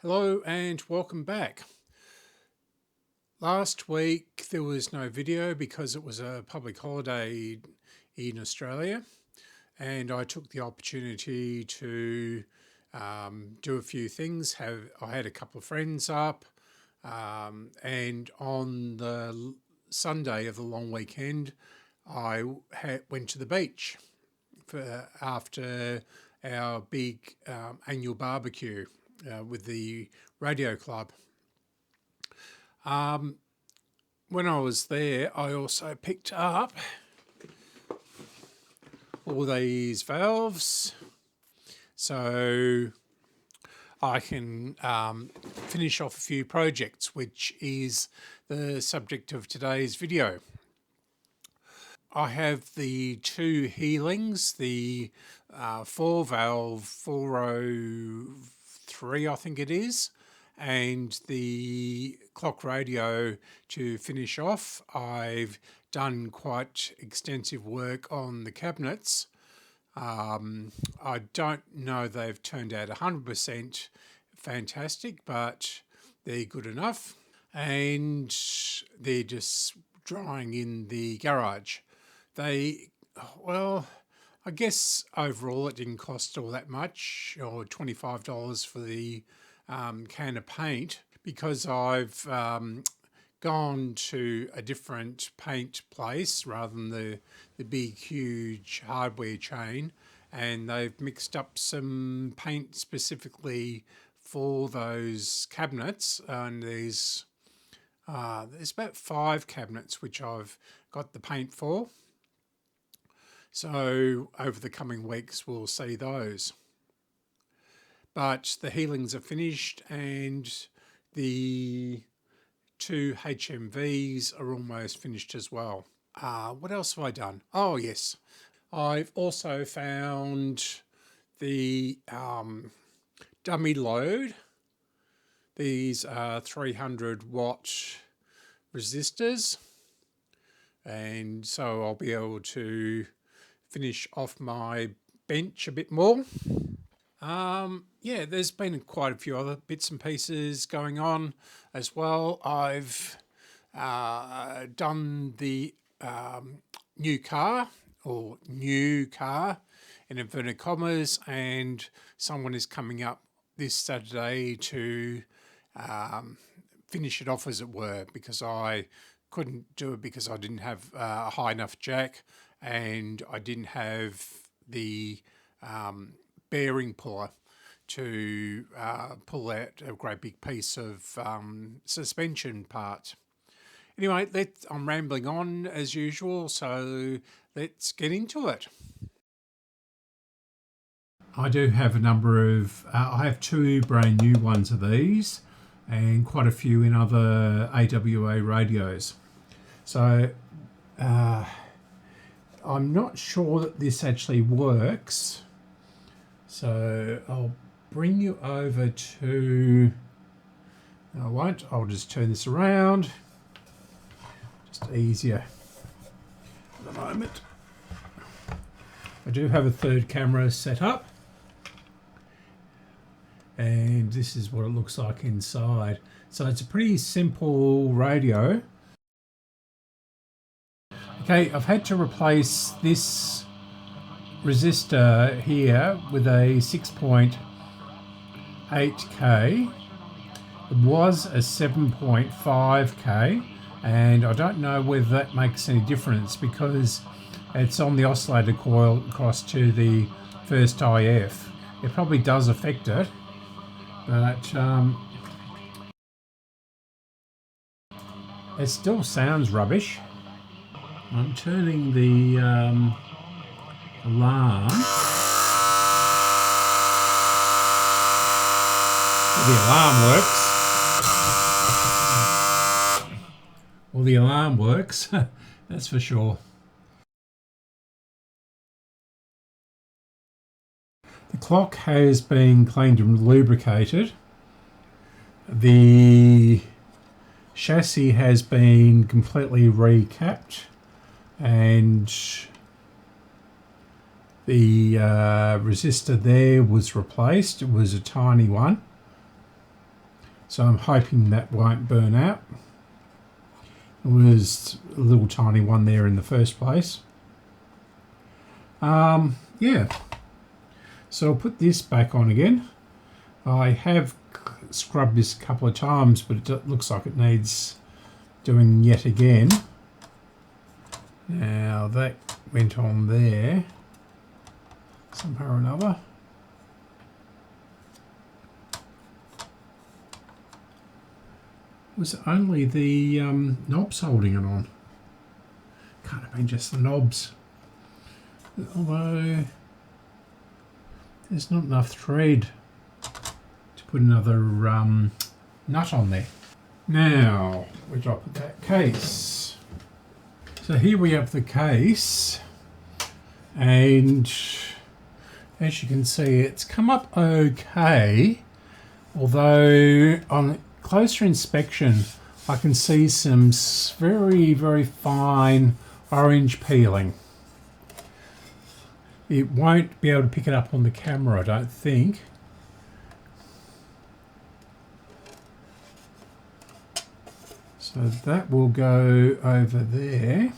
Hello and welcome back. Last week there was no video because it was a public holiday in Australia, and I took the opportunity to do a few things. I had a couple of friends up, and on the Sunday of the long weekend I went to the beach after our big annual barbecue with the radio club. When I was there, I also picked up all these valves so I can finish off a few projects, which is the subject of today's video. I have the two Healings, the 4-valve 403, I think it is, and the clock radio to finish off. I've done quite extensive work on the cabinets. I don't know they've turned out 100% fantastic, but they're good enough, and they're just drying in the garage. Well, I guess overall it didn't cost all that much, or $25 for the can of paint, because I've gone to a different paint place rather than the big huge hardware chain, and they've mixed up some paint specifically for those cabinets, and there's about 5 cabinets which I've got the paint for. So over the coming weeks we'll see those. But the Healings are finished, and the 2 HMVs are almost finished as well. What else have I done? Oh yes, I've also found the dummy load. These are 300 watt resistors, and so I'll be able to finish off my bench a bit more. Yeah, there's been quite a few other bits and pieces going on as well. I've done the new car in inverted commas, and someone is coming up this Saturday to finish it off, as it were, because I couldn't do it because I didn't have a high enough jack, and I didn't have the bearing puller to pull out a great big piece of suspension part. Anyway, I'm rambling on as usual, so let's get into it. I do have a number of, I have 2 brand new ones of these, and quite a few in other AWA radios. So I'm not sure that this actually works. So I'll bring you over to, I won't, I'll just turn this around. Just easier at the moment. I do have a 3rd camera set up, and this is what it looks like inside. So it's a pretty simple radio. Okay, I've had to replace this resistor here with a 6.8K. It was a 7.5K, and I don't know whether that makes any difference because it's on the oscillator coil across to the first IF. It probably does affect it, but it still sounds rubbish. I'm turning the alarm. The alarm works. Well, the alarm works, that's for sure. The clock has been cleaned and lubricated. The chassis has been completely recapped, and the resistor there was replaced. It was a tiny one. So I'm hoping that won't burn out. It was a little tiny one there in the first place. Yeah. So I'll put this back on again. I have scrubbed this a couple of times, but it looks like it needs doing yet again. Now that went on there somehow or another. Was it only the knobs holding it on? Can't have been just the knobs. Although there's not enough thread to put another nut on there. Now, where did I put that case? So here we have the case, and as you can see, it's come up okay, although on closer inspection I can see some very, very fine orange peeling. It won't be able to pick it up on the camera, I don't think. So that will go over there.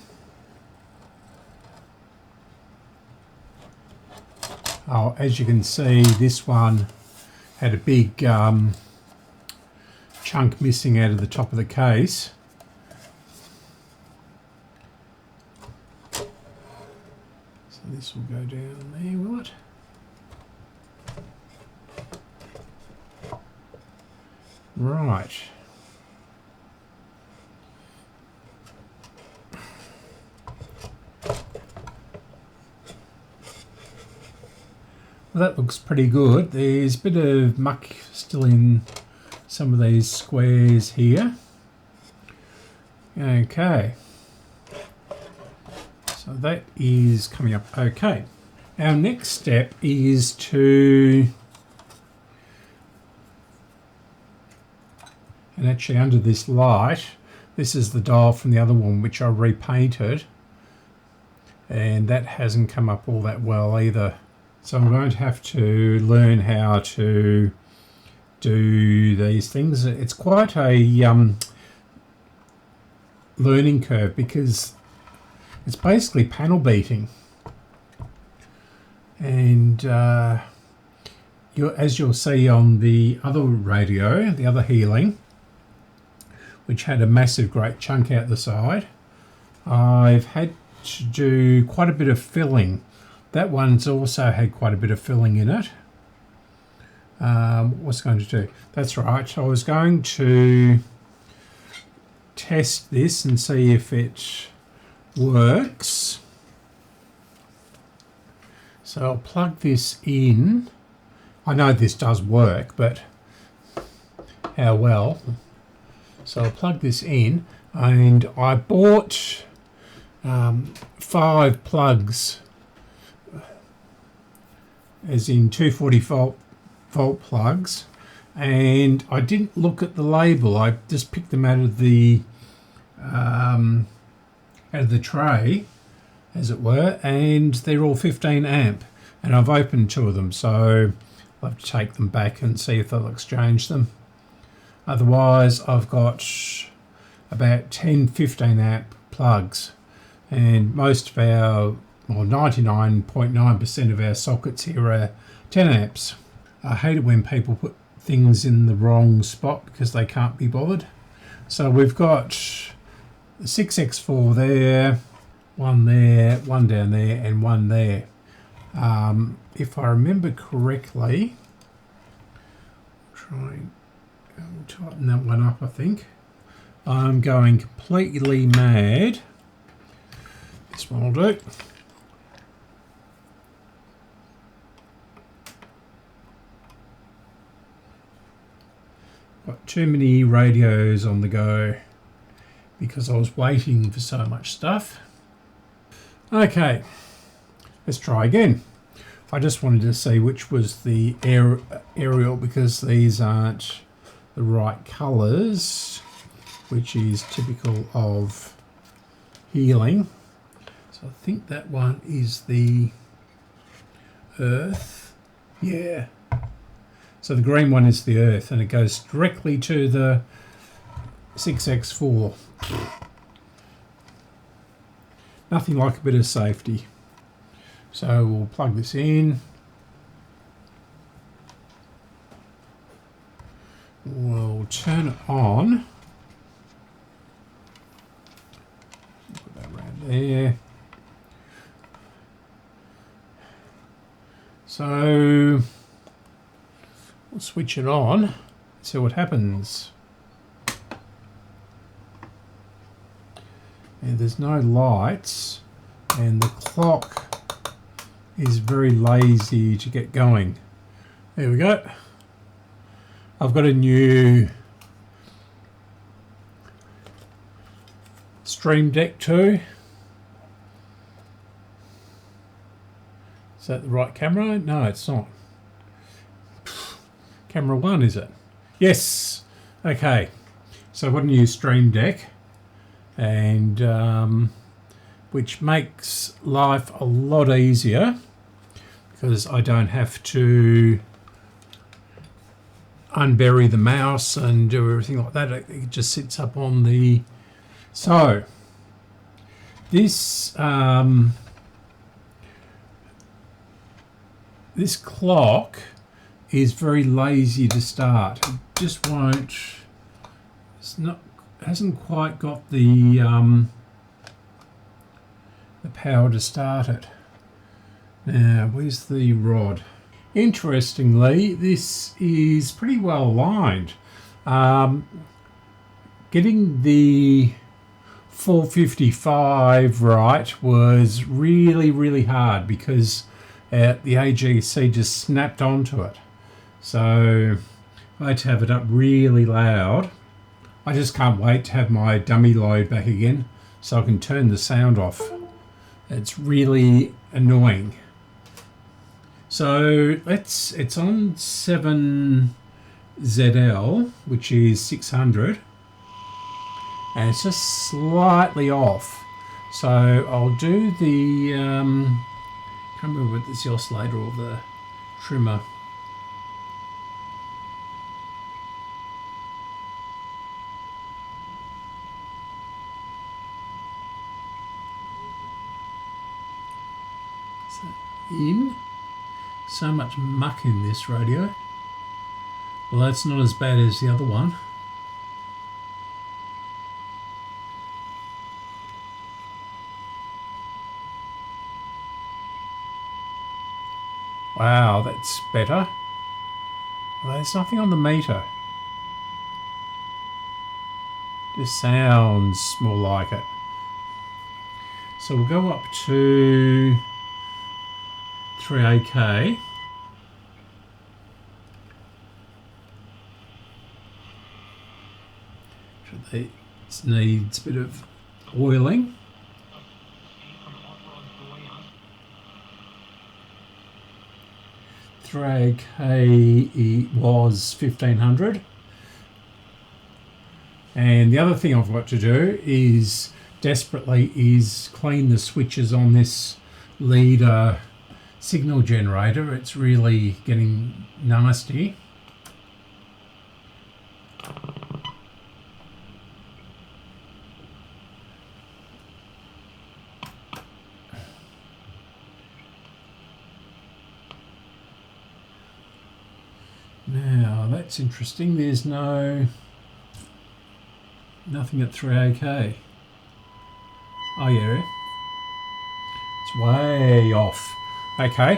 Oh, as you can see, this one had a big chunk missing out of the top of the case. So this will go down there, will it? Right. Well, that looks pretty good. There's a bit of muck still in some of these squares here. Okay. So that is coming up okay. Our next step is to, and actually under this light, this is the dial from the other one which I repainted, and that hasn't come up all that well either. So I'm going to have to learn how to do these things. It's quite a learning curve because it's basically panel beating. And as you'll see on the other radio, the other Healing, which had a massive great chunk out the side, I've had to do quite a bit of filling. That one's also had quite a bit of filling in it. What's it going to do? That's right. So I was going to test this and see if it works. So I'll plug this in. I know this does work, but how well? So I'll plug this in, and I bought 5 plugs, as in 240 volt plugs, and I didn't look at the label. I just picked them out of the tray, as it were, and they're all 15 amp, and I've opened 2 of them, so I'll have to take them back and see if they'll exchange them. Otherwise I've got about 10-15 amp plugs, and most of our, well, 99.9% of our sockets here are 10 amps. I hate it when people put things in the wrong spot because they can't be bothered. So we've got 6x4 there, one down there, and one there. If I remember correctly, try and tighten that one up. I think I'm going completely mad. This one will do. Got too many radios on the go because I was waiting for so much stuff. Okay, let's try again. I just wanted to see which was the aerial because these aren't the right colours, which is typical of Healing. So I think that one is the Earth. Yeah. So the green one is the Earth, and it goes directly to the 6X4. Nothing like a bit of safety. So we'll plug this in. We'll turn it on. Put that around there. So we'll switch it on, see what happens. And there's no lights, and the clock is very lazy to get going. There we go. I've got a new Stream Deck 2. Is that the right camera? No, it's not. Camera 1, is it? Yes. Okay. So I've got a new Stream Deck, and which makes life a lot easier because I don't have to unbury the mouse and do everything like that. It just sits up on the... So this this clock is very lazy to start. It just won't. Hasn't quite got the power to start it. Now, where's the rod? Interestingly, this is pretty well aligned. Getting the 455 right was really hard because the AGC just snapped onto it. So I had to have it up really loud. I just can't wait to have my dummy load back again so I can turn the sound off. It's really annoying. So it's on 7ZL, which is 600, and it's just slightly off. So I'll do the, can't remember if it's the oscillator or the trimmer. In. So much muck in this radio. Well, that's not as bad as the other one. Wow, that's better. Well, there's nothing on the meter. This sounds more like it. So we'll go up to 3AK. It needs a bit of oiling. Drag K was 1500. And the other thing I've got to do is desperately clean the switches on this leader signal generator. It's really getting nasty. Now that's interesting. There's nothing at 3AK. Oh yeah, it's way off. Okay.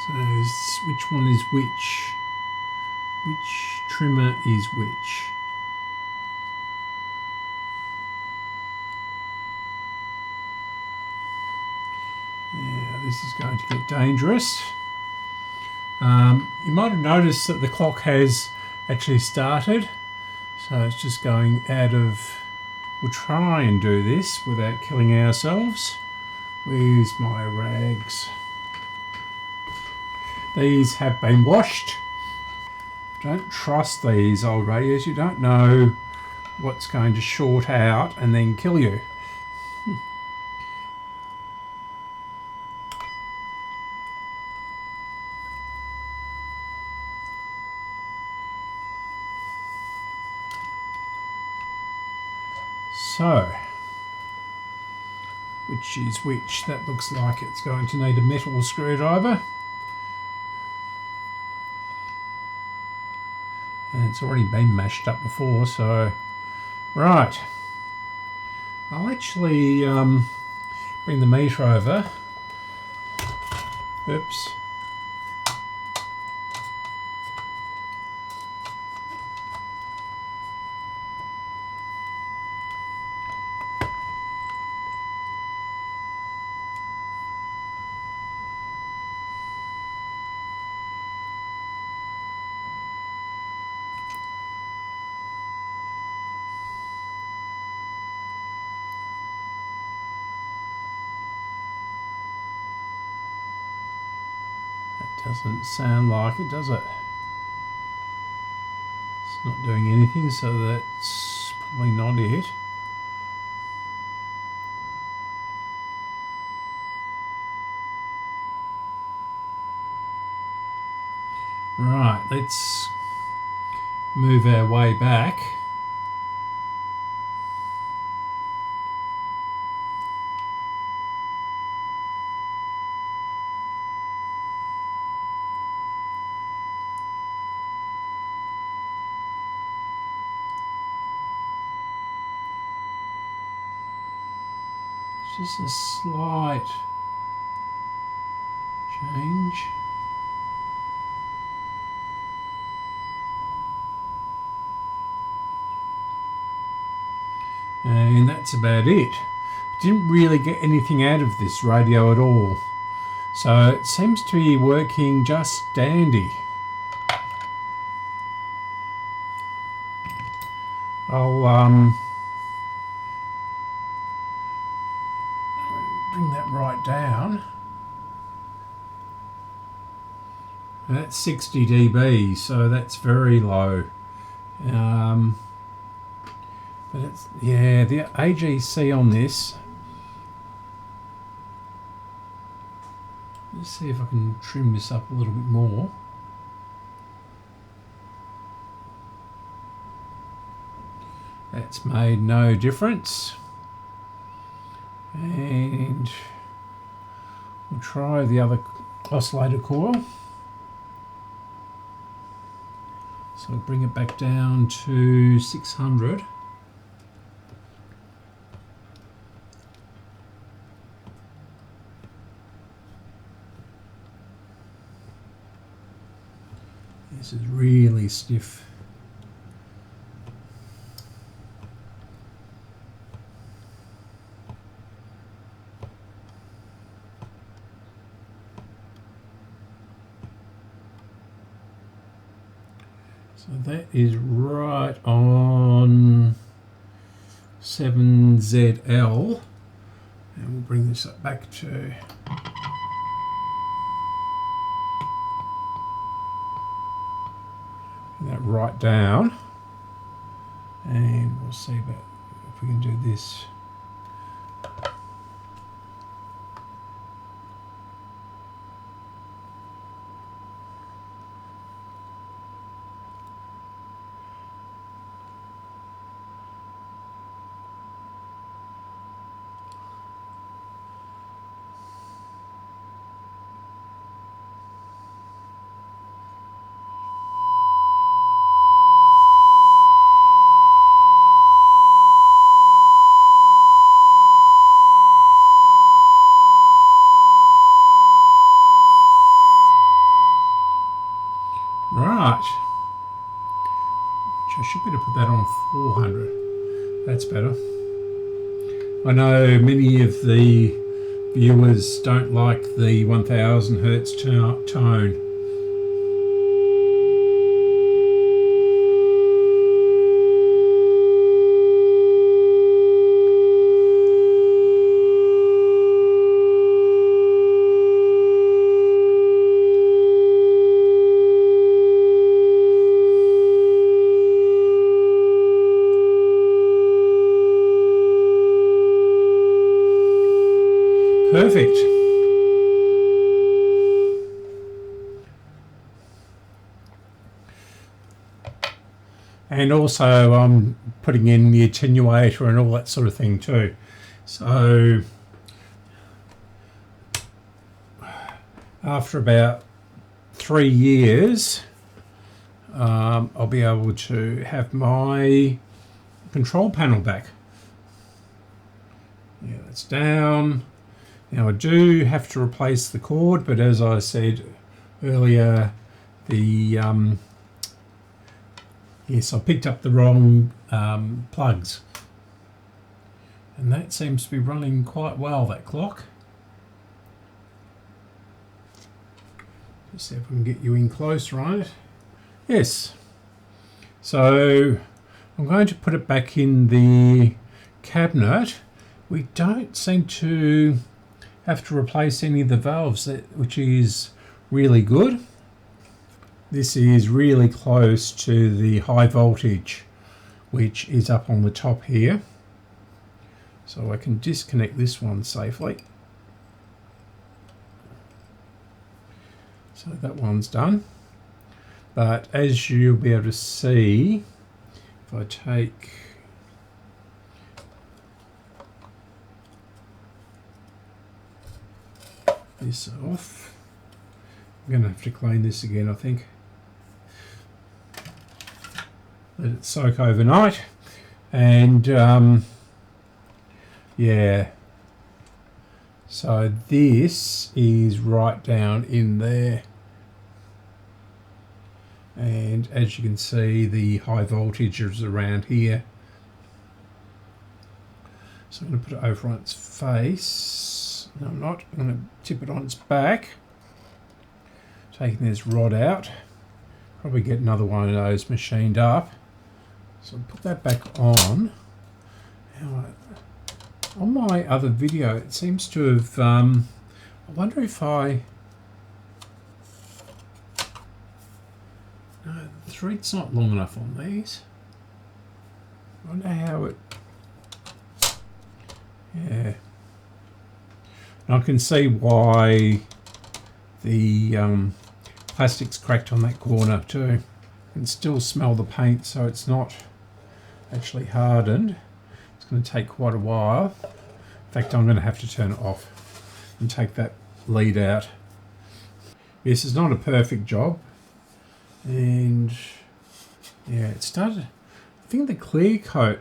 So which one is which? Which trimmer is which? Yeah, this is going to get dangerous. You might have noticed that the clock has actually started, so it's just going out of... We'll try and do this without killing ourselves. Where's my rags? These have been washed. Don't trust these old radios. You don't know what's going to short out and then kill you. So, which is which? That looks like it's going to need a metal screwdriver. And it's already been mashed up before, so... Right. I'll actually bring the meter over. Oops. Doesn't sound like it, does it? It's not doing anything, so that's probably not it. Right, let's move our way back. Just a slight change. And that's about it. Didn't really get anything out of this radio at all. So it seems to be working just dandy. I'll bring that right down. And that's 60 dB, so that's very low. But it's, yeah, the AGC on this. Let's see if I can trim this up a little bit more. That's made no difference. And we'll try the other oscillator coil. So I'll bring it back down to 600. This is really stiff. So that is right on 7ZL, and we'll bring this up back to that right down, and we'll see about if we can do this. Right, I should be able to put that on 400. That's better. I know many of the viewers don't like the 1000 Hertz tone. Perfect. and also I'm putting in the attenuator and all that sort of thing too. So after about 3 years, I'll be able to have my control panel back. Yeah, that's down. Now I do have to replace the cord, but as I said earlier, yes, I picked up the wrong plugs, and that seems to be running quite well, that clock. Let's see if we can get you in close, right? Yes. So I'm going to put it back in the cabinet. We don't seem to have to replace any of the valves, which is really good. This is really close to the high voltage, which is up on the top here. So I can disconnect this one safely. So that one's done. But as you'll be able to see, if I take this off, I'm going to have to clean this again, I think. Let it soak overnight, and yeah, so this is right down in there, and as you can see, the high voltage is around here. So I'm going to put it over on its face. No, I'm not. I'm going to tip it on its back, taking this rod out. Probably get another one of those machined up. So I'll put that back on. Now, on my other video, it seems to have, I wonder if no, the thread's not long enough on these. I wonder how it, yeah. And I can see why the plastic's cracked on that corner too. You can still smell the paint, so it's not actually hardened. It's going to take quite a while. In fact, I'm going to have to turn it off and take that lead out. This is not a perfect job, and yeah, it started, I think the clear coat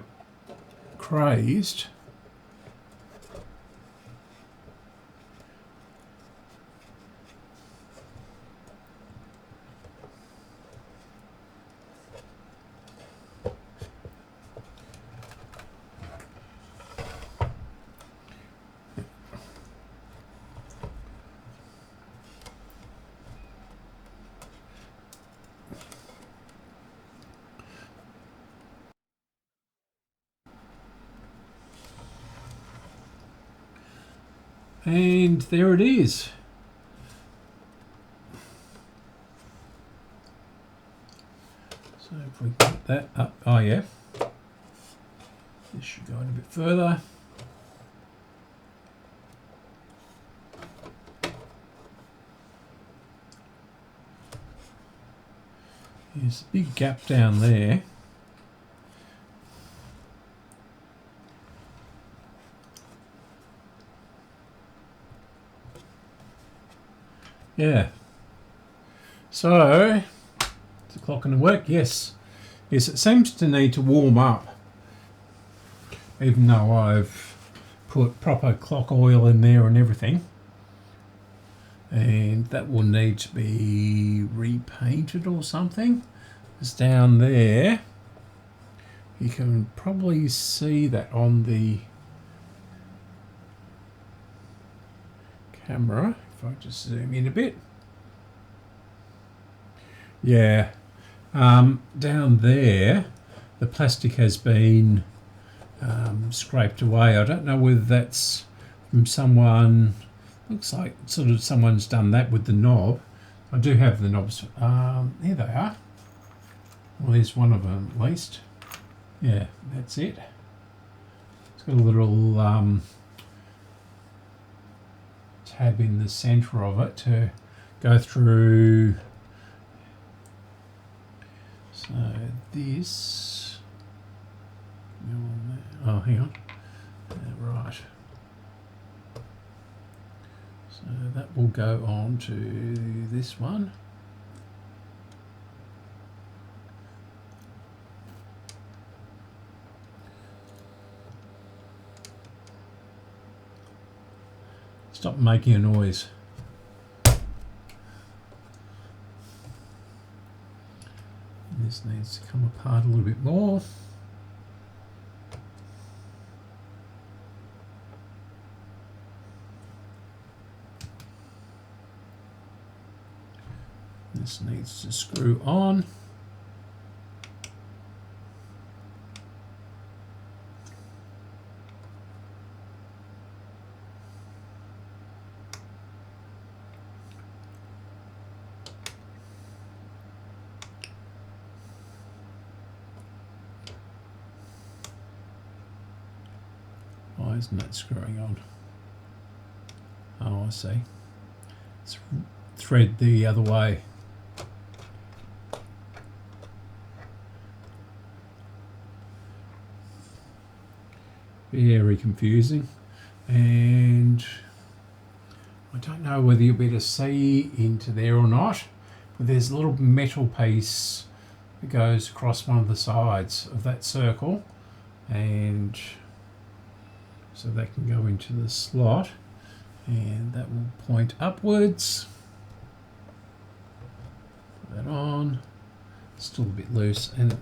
crazed. And there it is. So if we put that up, oh yeah, this should go in a bit further. There's a big gap down there. Yeah. So, is the clock going to work? Yes. Yes, it seems to need to warm up, even though I've put proper clock oil in there and everything. And that will need to be repainted or something. It's down there. You can probably see that on the camera. If I just zoom in a bit. Yeah, down there the plastic has been scraped away. I don't know whether that's from someone, looks like sort of someone's done that with the knob. I do have the knobs, here they are. Well, there's one of them at least. Yeah, that's it. It's got a little tab in the center of it to go through. So this, oh, hang on, right. So that will go on to this one. Stop making a noise. This needs to come apart a little bit more. This needs to screw on. Why isn't that screwing on? Oh, I see. It's thread the other way. Very confusing, and I don't know whether you'll be able to see into there or not, but there's a little metal piece that goes across one of the sides of that circle, and so that can go into the slot, and that will point upwards. Put that on. Still a bit loose, and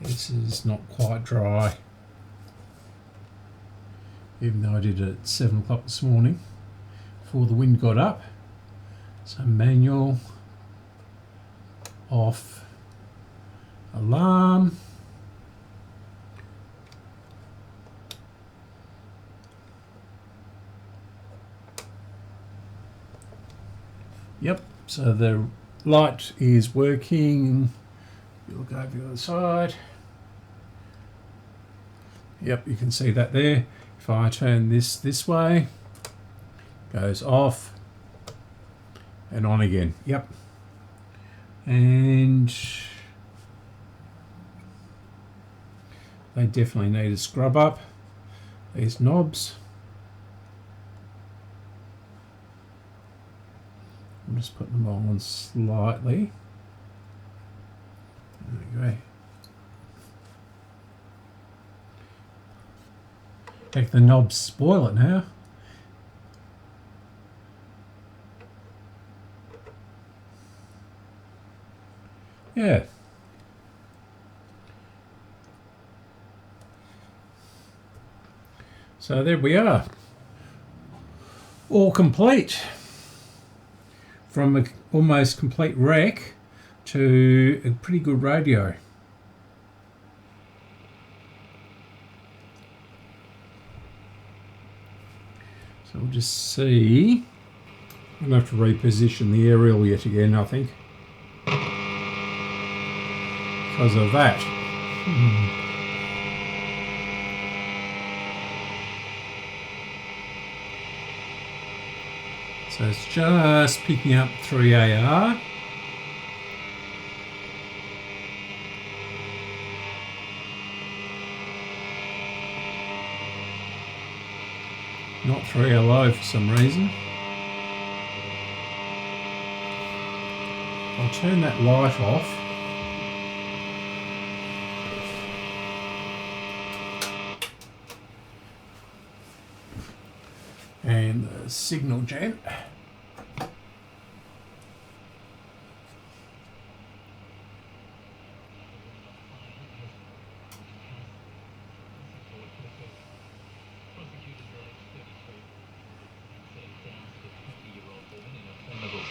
this is not quite dry, even though I did it at 7 o'clock this morning before the wind got up. So manual, off, alarm. Yep, so the light is working. You look over the other side. Yep, you can see that there. If I turn this way, goes off and on again. Yep. And they definitely need a scrub up, these knobs. I'm just putting them on slightly. There we go. Heck, the knobs spoil it now. Yeah. So there we are. All complete. From an almost complete wreck to a pretty good radio. So we'll just see. I'm going to have to reposition the aerial yet again, I think, because of that. So it's just picking up 3AR. Not 3LO for some reason. I'll turn that light off. And the signal gen.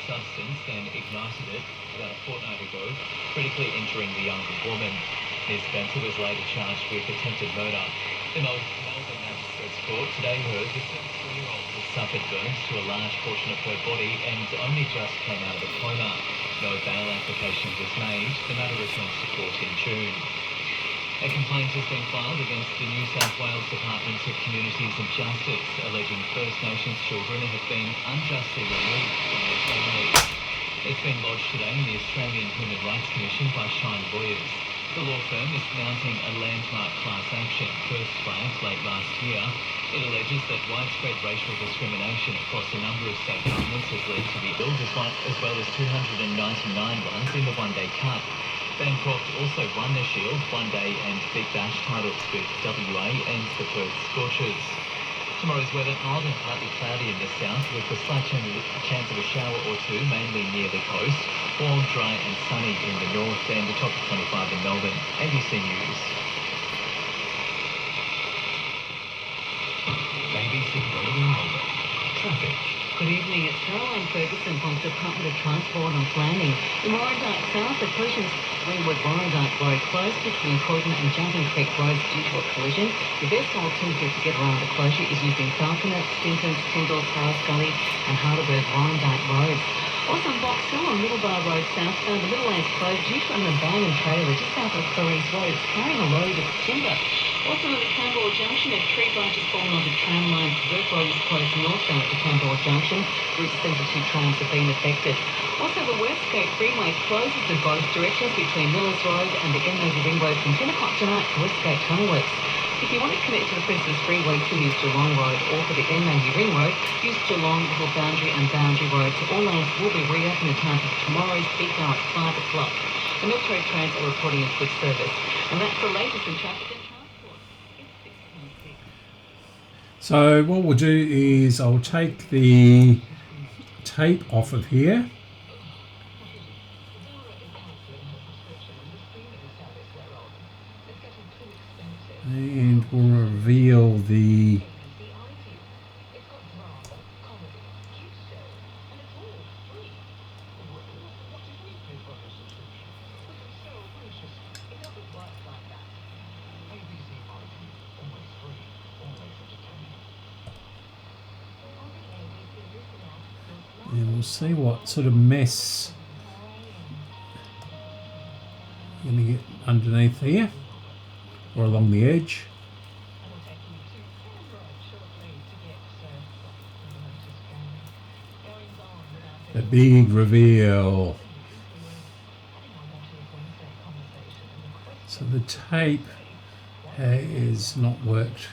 Substance then ignited it about a fortnight ago, critically injuring the younger woman. Ms. Spencer was later charged with attempted murder. The Melbourne Magistrates Court today heard the 73-year-old has suffered burns to a large portion of her body and only just came out of a coma. No bail application was made. The matter returns to court in June. A complaint has been filed against the New South Wales Department of Communities and Justice, alleging First Nations children have been unjustly removed from their families. It's been lodged today in the Australian Human Rights Commission by Shine Lawyers. The law firm is mounting a landmark class action, first flagged late last year. It alleges that widespread racial discrimination across a number of state governments has led to the ills as well as 299 runs in the one-day cut. Bancroft also won the Shield, One Day and Big Bash titles with WA and the Perth Scorchers. Tomorrow's weather mild and partly cloudy in the south with a slight chance of a shower or two, mainly near the coast. Warm, dry and sunny in the north and the top of 25 in Melbourne. ABC News. ABC Radio Melbourne. Traffic. Good evening, it's Caroline Ferguson from the Department of Transport on planning. The Warrandyte South, the Persians Ringwood Warrandyte Road closed between Croydon and Jumping Creek Roads due to a collision. The best alternative to get around the closure is using Falconer, Stintons, Tyndall, Harris Gully and Heidelberg Warrandyte Roads. Also on Box Hill on Middleborough Road southbound, the middle lane's closed due to an abandoned trailer just south of Clarice Road. It's carrying a load of timber. Also at the Camberwell Junction, a tree branch has fallen onto tram line. Burke Road is closed northbound at the Camberwell Junction. Route 72 trams have been affected. Also, the Westgate Freeway closes in both directions between Millers Road and the Inland Ring Road from 10 o'clock tonight to Westgate Tunnel Works. If you want to connect to the Princess Freeway, you use Geelong Road, or for the Inland Ring Road, use Geelong, Little Boundary and Boundary Roads. All lanes will be reopened in time for tomorrow's peak hour at 5 o'clock. The Metro trains are reporting in good service. And that's the latest in traffic and transport. It's 6:26. So what we'll do is I'll take the tape off of here. And we'll reveal the and we'll see what sort of mess I'm going to get underneath here or along the edge. The big reveal. So the tape has not worked.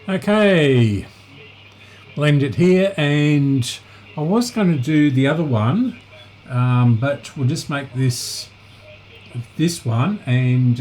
Okay, we'll end it here, and I was going to do the other one, but we'll just make this one, and